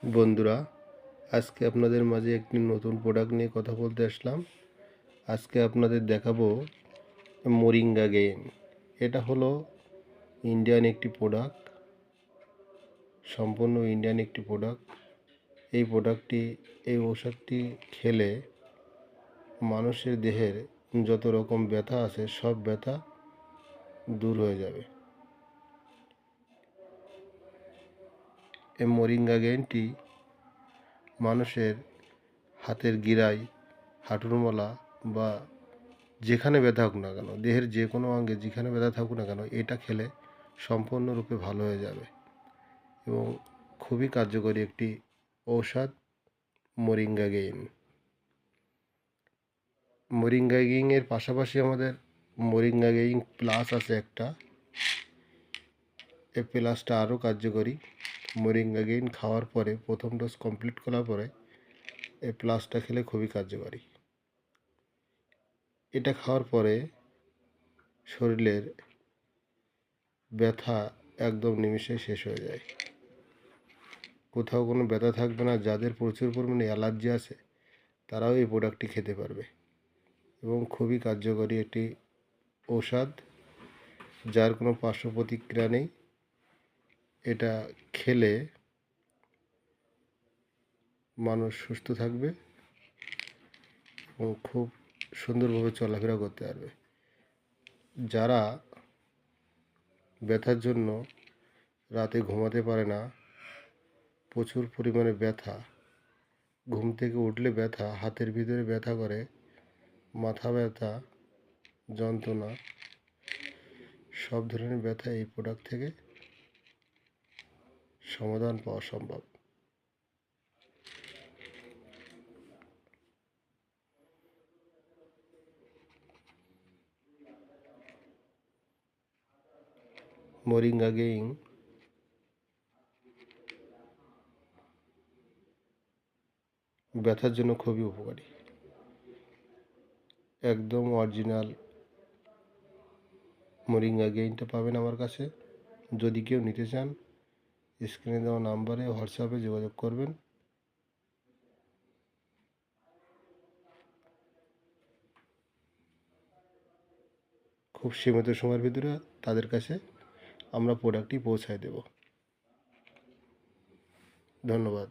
বন্ধুরা, আজকে আপনাদের মাঝে একটি নতুন প্রোডাক্ট নিয়ে কথা বলতে আসলাম। আজকে আপনাদের দেখাবো মোরিঙ্গা গেইন। এটা হলো ইন্ডিয়ান একটি প্রোডাক্ট, সম্পূর্ণ ইন্ডিয়ান একটি প্রোডাক্ট। এই ঔষধটি খেলে মানুষের দেহের যত রকম ব্যথা আছে সব ব্যথা দূর হয়ে যাবে। এই মোরিঙ্গা গেইনটি মানুষের হাতের গিরায়, হাঁটুর মলা বা যেখানে ব্যথা হোক না কেন, দেহের যে কোনো অঙ্গে যেখানে ব্যথা থাকুক না কেন, এটা খেলে সম্পূর্ণরূপে ভালো হয়ে যাবে এবং খুবই কার্যকরী একটি ঔষধ মোরিঙ্গা গেইন। মোরিঙ্গা গেইনের পাশাপাশি আমাদের মোরিঙ্গা গেইন প্লাস আছে একটা। এই প্লাসটা আরও কার্যকরী। মোরিঙ্গা গেইন খাওয়ার পরে, প্রথম ডোজ কমপ্লিট করার পরে এই প্লাসটা খেলে খুবই কার্যকরী। এটা খাওয়ার পরে শরীরের ব্যথা একদম নিমিষে শেষ হয়ে যায়। কোথাও কোনো ব্যথা থাকবে না। যাদের প্রচুর পরিমাণে অ্যালার্জি আছে তারাও এই প্রোডাক্টটি খেতে পারবে এবং খুবই কার্যকরী একটি ঔষধ, যার কোনো পার্শ্ব প্রতিক্রিয়া নেই। এটা খেলে মানুষ সুস্থ থাকবে এবং খুব সুন্দরভাবে চলাফেরা করতে পারবে। যারা ব্যথার জন্য রাতে ঘুমাতে পারে না, প্রচুর পরিমাণে ব্যথা, ঘুম থেকে উঠলে ব্যথা, হাতের ভিতরে ব্যথা করে, মাথা ব্যথা, যন্ত্রণা, সব ধরনের ব্যথা এই প্রোডাক্ট থেকে সমাধান পাওয়া সম্ভব। মোরিঙ্গা গেইন ব্যথার জন্য খুবই উপকারী। একদম অরিজিনাল মোরিঙ্গা গেইনটা পাবেন আমার কাছে। যদি কেউ নিতে চান, স্ক্রিনে দেওয়া নাম্বারে হোয়াটসঅ্যাপে যোগাযোগ করবেন। খুব সীমিত সময়ের ভিতরে তাদের কাছে আমরা প্রোডাক্টটি পৌঁছায় দেব। ধন্যবাদ।